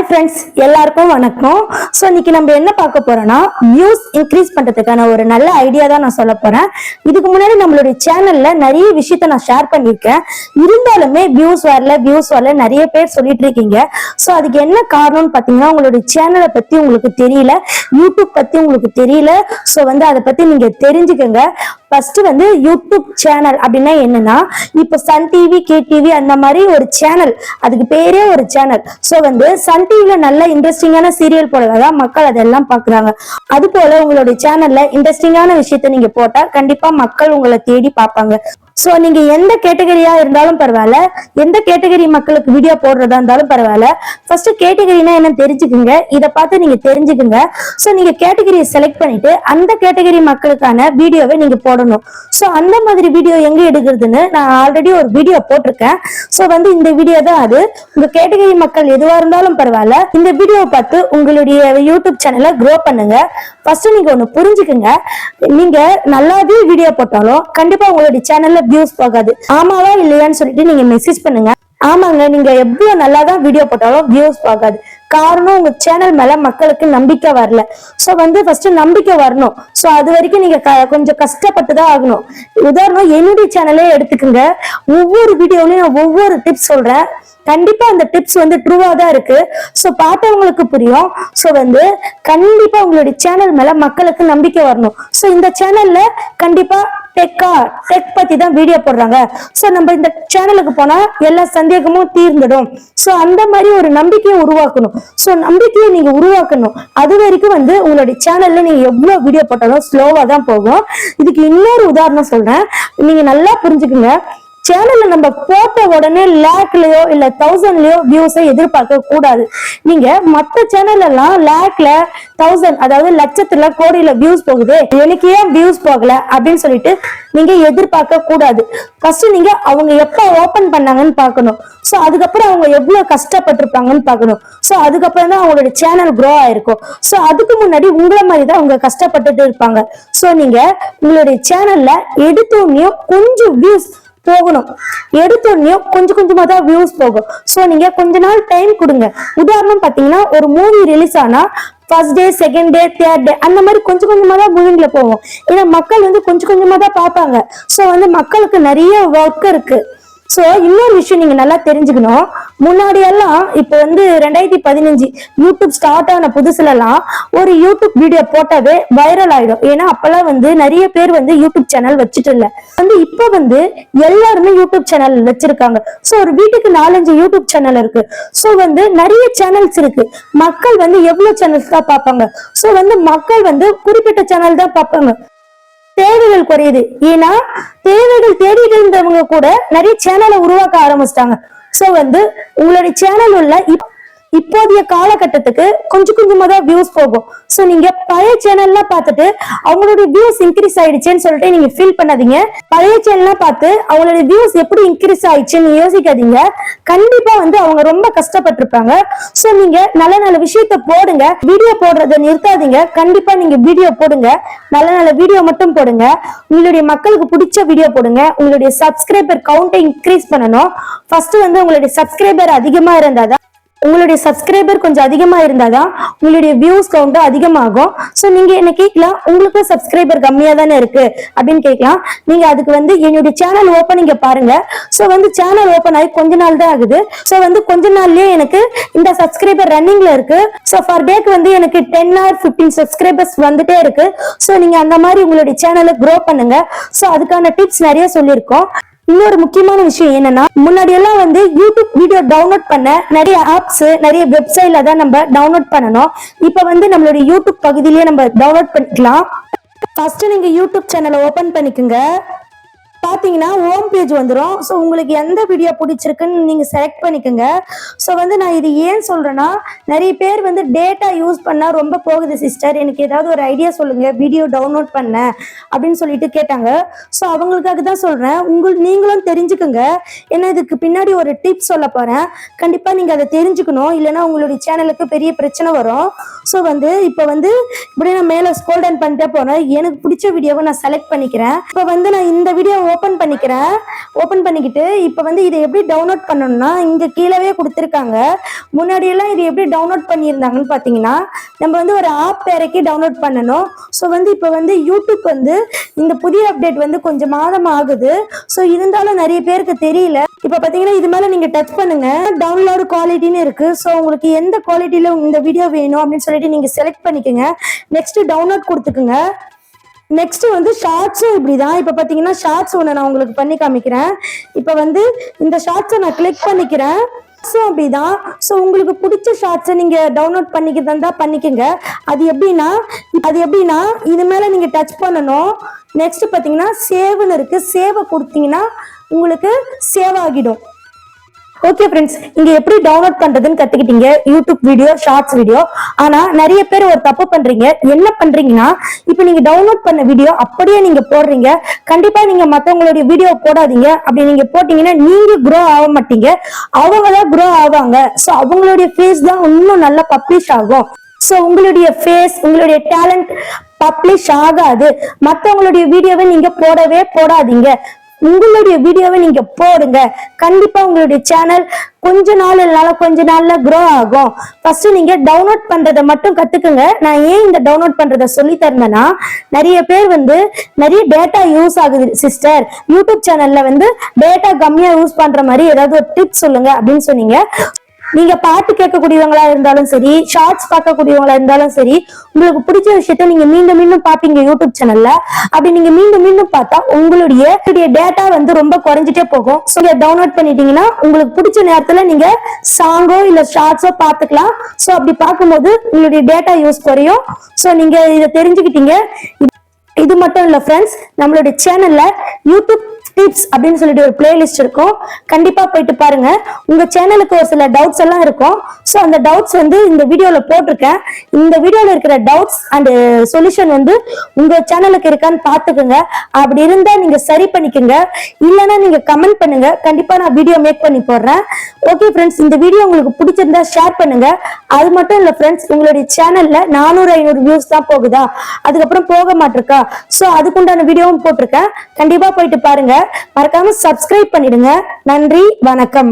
Friends எல்லாருக்கும் வணக்கம். So இன்னைக்கு நம்ம என்ன பார்க்க போறோம்னா வியூஸ் இன்க்ரீஸ் பண்றதுக்கான ஒரு நல்ல ஐடியா தான் நான் சொல்ல போறேன். இதுக்கு முன்னாடி நம்மளுடைய சேனல்ல நிறைய விஷயத்த நான் ஷேர் பண்ணியிருக்கேன். இருந்தாலுமே வியூஸ் வரல நிறைய பேர் சொல்லிட்டு இருக்கீங்க. ஸோ அதுக்கு என்ன காரணம்னு பார்த்தீங்கன்னா உங்களுடைய சேனலை பத்தி உங்களுக்கு தெரியல, யூடியூப் பத்தி உங்களுக்கு தெரியல. ஸோ அதை பத்தி நீங்க தெரிஞ்சுக்கங்க. ஃபர்ஸ்ட் யூடியூப் சேனல் அப்படின்னா என்னன்னா, இப்போ சன் டிவி, கே டிவி அந்த மாதிரி ஒரு சேனல், அதுக்கு பேரே ஒரு சேனல். ஸோ சன் டிவில நல்ல இன்ட்ரெஸ்டிங்கான சீரியல் போடுறதா மக்கள் அதெல்லாம் பாக்குறாங்க. அது போல உங்களுடைய சேனல்ல இன்ட்ரெஸ்டிங்கான விஷயத்த நீங்க போட்டா கண்டிப்பா மக்கள் உங்களை தேடி பார்ப்பாங்க. சோ நீங்க எந்த கேட்டகரியா இருந்தாலும் பரவாயில்ல, எந்த கேட்டகரி மக்களுக்கு வீடியோ போடுறதா இருந்தாலும் பரவாயில்ல, ஃபர்ஸ்ட் கேட்டகரினா என்ன தெரிஞ்சுக்குங்க. இதை பார்த்து நீங்க தெரிஞ்சுக்குங்க. சோ நீங்க கேட்டகரியை செலக்ட் பண்ணிட்டு அந்த கேட்டகரி மக்களுக்கான வீடியோவை நீங்க போடணும். சோ அந்த மாதிரி வீடியோ எங்க எடுக்கிறதுன்னு நான் ஆல்ரெடி ஒரு வீடியோ போட்டிருக்கேன். சோ இந்த வீடியோ தான் அது. உங்க கேட்டகரி மக்கள் எதுவா இருந்தாலும் பரவாயில்ல, இந்த வீடியோவை பார்த்து உங்களுடைய யூடியூப் சேனலை க்ரோ பண்ணுங்க. ஃபர்ஸ்ட் நீங்க ஒண்ணு புரிஞ்சுக்குங்க, நீங்க நல்லாவே வீடியோ போட்டாலும் கண்டிப்பா உங்களுடைய சேனல்ல வியூஸ் போகாது. ஆமாவா இல்லையான்னு சொல்லிட்டு நீங்க மெசேஜ் பண்ணுங்க. ஆமாங்க, நீங்க எவ்வளவு நல்லாதான் வீடியோ போட்டாலும் வியூஸ் போகாது. காரணம் உங்க சேனல் மேல மக்களுக்கு நம்பிக்கை வரல. சோ ஃபர்ஸ்ட் நம்பிக்கை வரணும். சோ அது வரைக்கும் நீங்க கொஞ்சம் கஷ்டப்பட்டுதான் ஆகணும். உதாரணம் என்னுடைய சேனலே எடுத்துக்கோங்க. ஒவ்வொரு வீடியோலயும் நான் ஒவ்வொரு டிப்ஸ் சொல்றேன். கண்டிப்பா அந்த டிப்ஸ் ட்ரூவா தான் இருக்கு. சோ பார்த்தவங்களுக்கு புரியும். சோ கண்டிப்பா உங்களுடைய சேனல் மேல மக்களுக்கு நம்பிக்கை வரணும். சோ இந்த சேனல்ல கண்டிப்பா டெக் பத்தி தான் வீடியோ போடுறாங்க. சோ நம்ம இந்த சேனலுக்கு போனா எல்லா சந்தேகமும் தீர்ந்துடும். சோ அந்த மாதிரி ஒரு நம்பிக்கையை உருவாக்கணும். சோ நம்பிக்கையை நீங்க உருவாக்கணும். அது வரைக்கும் உங்களுடைய சேனல்ல நீங்க எவ்வளவு வீடியோ போட்டாலும் ஸ்லோவா தான் போகும். இதுக்கு இன்னொரு உதாரணம் சொல்றேன், நீங்க நல்லா புரிஞ்சுக்குங்க. சேனல்ல நம்ம போட்ட உடனே லேக்லயோ இல்ல 1000லயோ வியூஸை எதிர்பார்க்க கூடாது. நீங்க மற்ற சேனல் எல்லாம் லேக்ல 1000, அதாவது லட்சத்துல கோடியில வியூஸ் போகுது, எனக்கு ஏன் வியூஸ் போகல அப்படின்னு சொல்லிட்டு நீங்க எதிர்பார்க்க கூடாது. ஃபர்ஸ்ட் நீங்க அவங்க எப்ப ஓபன் பண்ணாங்கன்னு பாக்கணும். சோ அதுக்கப்புறம் அவங்க எவ்வளவு கஷ்டப்பட்டிருப்பாங்கன்னு பாக்கணும். சோ அதுக்கப்புறம் தான் அவங்களோட சேனல் க்ரோ ஆயிருக்கும். சோ அதுக்கு முன்னாடி உங்களை மாதிரி தான் அவங்க கஷ்டப்பட்டுட்டு இருப்பாங்க. சோ நீங்க உங்களுடைய சேனல்ல எடுத்தோடனே கொஞ்சம் வியூஸ் போகணும். எடுத்தோடனே கொஞ்சம் கொஞ்சமா தான் வியூஸ் போகும். சோ நீங்க கொஞ்ச நாள் டைம் கொடுங்க. உதாரணம் பாத்தீங்கன்னா, ஒரு மூவி ரிலீஸ் ஆனா first day, second day, third day அந்த மாதிரி கொஞ்சம் கொஞ்சமா தான் மூவிங்ல போவோம். ஏன்னா மக்கள் கொஞ்சம் கொஞ்சமா தான் பார்ப்பாங்க. சோ மக்களுக்கு நிறைய ஒர்க் இருக்கு. சோ இன்னொரு விஷயம் நீங்க நல்லா தெரிஞ்சுக்கணும். முன்னாடி எல்லாம் இப்ப 2015 யூடியூப் ஸ்டார்ட் ஆன புதுசுல எல்லாம் ஒரு யூடியூப் வீடியோ போட்டாவே வைரல் ஆயிடும். ஏன்னா அப்பெல்லாம் நிறைய பேர் யூடியூப் சேனல் வச்சுட்டு இல்ல. இப்ப எல்லாருமே யூடியூப் சேனல் வச்சிருக்காங்க. சோ ஒரு வீட்டுக்கு 4-5 யூடியூப் சேனல் இருக்கு. சோ நிறைய சேனல்ஸ் இருக்கு. மக்கள் எவ்வளவு சேனல்ஸ் தான் பார்ப்பாங்க. சோ மக்கள் குறிப்பிட்ட சேனல் தான் பார்ப்பாங்க. தேவைகள் குறையுது. ஏன்னா தேவைகள் தேடிட்டு இருந்தவங்க கூட நிறைய சேனலை உருவாக்க ஆரம்பிச்சிட்டாங்க. சோ உங்களுடைய சேனல் உள்ள இப்போதைய காலகட்டத்துக்கு கொஞ்சம் கொஞ்சமா தான் வியூஸ் போகும். சோ நீங்க பழைய சேனல்லாம் பார்த்துட்டு அவங்களுடைய வியூஸ் இன்க்ரீஸ் ஆயிடுச்சுன்னு சொல்லிட்டு நீங்க ஃபீல் பண்ணாதீங்க. பழைய சேனல்லாம் பார்த்து அவங்களுடைய வியூஸ் எப்படி இன்க்ரீஸ் ஆயிடுச்சுன்னு யோசிக்காதீங்க. கண்டிப்பா அவங்க ரொம்ப கஷ்டப்பட்டிருப்பாங்க. சோ நீங்க நல்ல நல்ல விஷயத்த போடுங்க. வீடியோ போடுறத நிறுத்தாதீங்க. கண்டிப்பா நீங்க வீடியோ போடுங்க. நல்ல நல்ல வீடியோ மட்டும் போடுங்க. உங்களுடைய மக்களுக்கு பிடிச்ச வீடியோ போடுங்க. உங்களுடைய சப்ஸ்கிரைபர் கவுண்டை இன்க்ரீஸ் பண்ணணும். ஃபர்ஸ்ட் உங்களுடைய சப்ஸ்கிரைபர் அதிகமா இருந்தாதான், உங்களுடைய சப்ஸ்கிரைபர் கொஞ்சம் அதிகமா இருந்தாதான் உங்களுடைய வியூஸ் கவுண்ட் அதிகமாகும். சோ நீங்க என்ன கேட்கலாம், உங்களுக்கு சப்ஸ்கிரைபர் கம்மியா தானே இருக்கு அப்படின்னு கேட்கலாம். நீங்க அதுக்கு என்னுடைய சேனல் ஓபன் இங்க பாருங்க. சோ சேனல் ஓபன் ஆகி கொஞ்ச நாள் தான் ஆகுது. சோ கொஞ்ச நாள்லயே எனக்கு இந்த சப்ஸ்கிரைபர் ரன்னிங்ல இருக்கு. சோ பர் டேக்கு எனக்கு 10 or 15 சப்ஸ்கிரைபர்ஸ் வந்துட்டே இருக்கு. சோ நீங்க அந்த மாதிரி உங்களுடைய சேனலை க்ரோ பண்ணுங்க. சோ அதுக்கான டிப்ஸ் நிறைய சொல்லியிருக்கோம். இன்னொரு முக்கியமான விஷயம் என்னன்னா, முன்னாடி எல்லாம் யூடியூப் வீடியோ டவுன்லோட் பண்ண நிறைய ஆப்ஸ், நிறைய வெப்சைட்ல தான் நம்ம டவுன்லோட் பண்ணணும். இப்ப நம்மளுடைய யூடியூப் பகுதியிலேயே நம்ம டவுன்லோட் பண்ணிக்கலாம். ஃபர்ஸ்ட் நீங்க யூடியூப் சேனலை ஓபன் பண்ணிக்கோங்க. பாத்தீங்கன்னா ஹோம் பேஜ் வந்துடும். ஸோ உங்களுக்கு எந்த வீடியோ பிடிச்சிருக்குன்னு நீங்க செலக்ட் பண்ணிக்கோங்க. ஸோ நான் இது ஏன் சொல்றேன்னா, நிறைய பேர் டேட்டா யூஸ் பண்ணா ரொம்ப போகுது சிஸ்டர், எனக்கு ஏதாவது ஒரு ஐடியா சொல்லுங்க வீடியோ டவுன்லோட் பண்ண அப்படின்னு சொல்லிட்டு கேட்டாங்க. ஸோ அவங்களுக்காக தான் சொல்றேன். நீங்களும் தெரிஞ்சுக்குங்க. ஏன்னா இதுக்கு பின்னாடி ஒரு டிப்ஸ் சொல்ல போறேன். கண்டிப்பா நீங்க அதை தெரிஞ்சுக்கணும். இல்லைன்னா உங்களுடைய சேனலுக்கு பெரிய பிரச்சனை வரும். ஸோ இப்போ இப்படி நான் மேல ஸ்க்ரோல் டவுன் பண்ணிட்டே போறேன். எனக்கு பிடிச்ச வீடியோவை நான் செலக்ட் பண்ணிக்கிறேன். இப்போ நான் இந்த வீடியோ ஓபன் பண்ணிக்கிறேன். ஓபன் பண்ணிக்கிட்டு இப்போ வந்து இதை எப்படி டவுன்லோட் பண்ணணும்னா இங்க கீழவே கொடுத்துருக்காங்க. முன்னாடி எல்லாம் இது எப்படி டவுன்லோட் பண்ணியிருந்தாங்கன்னு பார்த்தீங்கன்னா நம்ம வந்து ஒரு ஆப் இறக்கி டவுன்லோட் பண்ணணும். ஸோ வந்து இப்போ வந்து யூடியூப் வந்து இந்த புதிய அப்டேட் வந்து கொஞ்சம் மாதம் ஆகுது. ஸோ இருந்தாலும் நிறைய பேருக்கு தெரியல. இப்போ பார்த்தீங்கன்னா இது மேலே நீங்கள் டச் பண்ணுங்க, டவுன்லோடு குவாலிட்டின்னு இருக்கு. ஸோ உங்களுக்கு எந்த குவாலிட்டியில் இந்த வீடியோ வேணும் அப்படின்னு சொல்லிட்டு நீங்கள் செலக்ட் பண்ணிக்கோங்க. Next download கொடுத்துக்குங்க. நெக்ஸ்ட் வந்து ஷார்ட்ஸும் இப்படிதான். இப்போ பார்த்தீங்கன்னா ஷார்ட்ஸ் ஒன்று நான் உங்களுக்கு பண்ணி காமிக்கிறேன். இப்போ வந்து இந்த ஷார்ட்ஸை நான் கிளிக் பண்ணிக்கிறேன். ஸோ அப்படிதான். ஸோ உங்களுக்கு பிடிச்ச ஷார்ட்ஸை நீங்கள் டவுன்லோட் பண்ணிக்கிறதா பண்ணிக்கோங்க. அது எப்படின்னா இது மேலே நீங்கள் டச் பண்ணணும். நெக்ஸ்ட் பார்த்தீங்கன்னா சேவ்னு இருக்கு. சேவை கொடுத்தீங்கன்னா உங்களுக்கு சேவ் ஆகிடும். ஓகே ஃப்ரெண்ட்ஸ், இங்க எப்படி டவுன்லோட் பண்றதுன்னு கத்துக்கிட்டீங்க, யூடியூப் வீடியோ, ஷார்ட்ஸ் வீடியோ. ஆனா நிறைய பேர் ஒரு தப்பு பண்றீங்க. என்ன பண்றீங்கன்னா இப்போ நீங்க டவுன்லோட் பண்ண வீடியோ அப்படியே நீங்க போடுறீங்க. கண்டிப்பா நீங்க மத்தவங்களுடைய வீடியோ போடாதீங்க. அப்படி நீங்க போட்டீங்கன்னா நீங்க க்ரோ ஆக மாட்டீங்க, அவங்கதான் க்ரோ ஆவாங்க. ஸோ அவங்களுடைய ஃபேஸ் தான் இன்னும் நல்லா பப்ளிஷ் ஆகும். ஸோ உங்களுடைய ஃபேஸ், உங்களுடைய டேலண்ட் பப்ளிஷ் ஆகாது. மற்றவங்களுடைய வீடியோவை நீங்க போடவே போடாதீங்க. உங்களுடைய வீடியோவை நீங்க போடுங்க. கண்டிப்பா உங்களுடைய சேனல் கொஞ்ச நாள்ல க்ரோ ஆகும். ஃபர்ஸ்ட் நீங்க டவுன்லோட் பண்றதை மட்டும் கத்துக்குங்க. நான் ஏன் இந்த டவுன்லோட் பண்றதை சொல்லி தரேன்னா நிறைய பேர் வந்து நிறைய டேட்டா யூஸ் ஆகுது சிஸ்டர், யூடியூப் சேனல்ல வந்து டேட்டா கம்மியா யூஸ் பண்ற மாதிரி ஏதாவது ஒரு டிப்ஸ் சொல்லுங்க அப்படின்னு சொன்னீங்க. நீங்க பாட்டு கேட்கக்கூடியவங்களா இருந்தாலும் சரி, ஷார்ட்ஸ் பார்க்கக்கூடியவங்களா இருந்தாலும் சரி, உங்களுக்கு பிடிச்ச விஷயத்த நீங்க மீண்டும் மீண்டும் பாப்பீங்க யூடியூப் சேனல்ல. அப்படி நீங்க மீண்டும் மீண்டும் பார்த்தா உங்களுடைய டேட்டா வந்து ரொம்ப குறைஞ்சிட்டே போகும். ஸோ டவுன்லோட் பண்ணிட்டீங்கன்னா உங்களுக்கு பிடிச்ச நேரத்துல நீங்க சாங்கோ இல்ல ஷார்ட்ஸோ பார்த்துக்கலாம். ஸோ அப்படி பார்க்கும்போது உங்களுடைய டேட்டா யூஸ் குறையும். ஸோ நீங்க இதை தெரிஞ்சுக்கிட்டீங்க. இது மட்டும் இல்ல ஃப்ரெண்ட்ஸ், நம்மளுடைய சேனல்ல யூடியூப் டிப்ஸ் அப்படின்னு சொல்லிட்டு ஒரு பிளேலிஸ்ட் இருக்கும். கண்டிப்பா போயிட்டு பாருங்க. உங்க சேனலுக்கு ஒரு சில டவுட்ஸ் எல்லாம் இருக்கும். ஸோ அந்த டவுட்ஸ் வந்து இந்த வீடியோல போட்டிருக்கேன். இந்த வீடியோல இருக்கிற டவுட்ஸ் அண்ட் சொல்யூஷன் வந்து உங்க சேனலுக்கு இருக்கான்னு பாத்துக்கோங்க. அப்படி இருந்தா நீங்க சரி பண்ணிக்கோங்க. இல்லைன்னா நீங்க கமெண்ட் பண்ணுங்க, கண்டிப்பா நான் வீடியோ மேக் பண்ணி போடுறேன். ஓகே ஃப்ரெண்ட்ஸ், இந்த வீடியோ உங்களுக்கு பிடிச்சிருந்தா ஷேர் பண்ணுங்க. அது மட்டும் இல்ல ஃப்ரெண்ட்ஸ், உங்களுடைய சேனல்ல 400-500 வியூஸ் தான் போகுதா, அதுக்கப்புறம் போக மாட்டிருக்கா? ஸோ அதுக்குண்டான வீடியோவும் போட்டிருக்கேன். கண்டிப்பா போயிட்டு பாருங்க. மறக்காம சப்ஸ்கிரைப் பண்ணிடுங்க. நன்றி, வணக்கம்.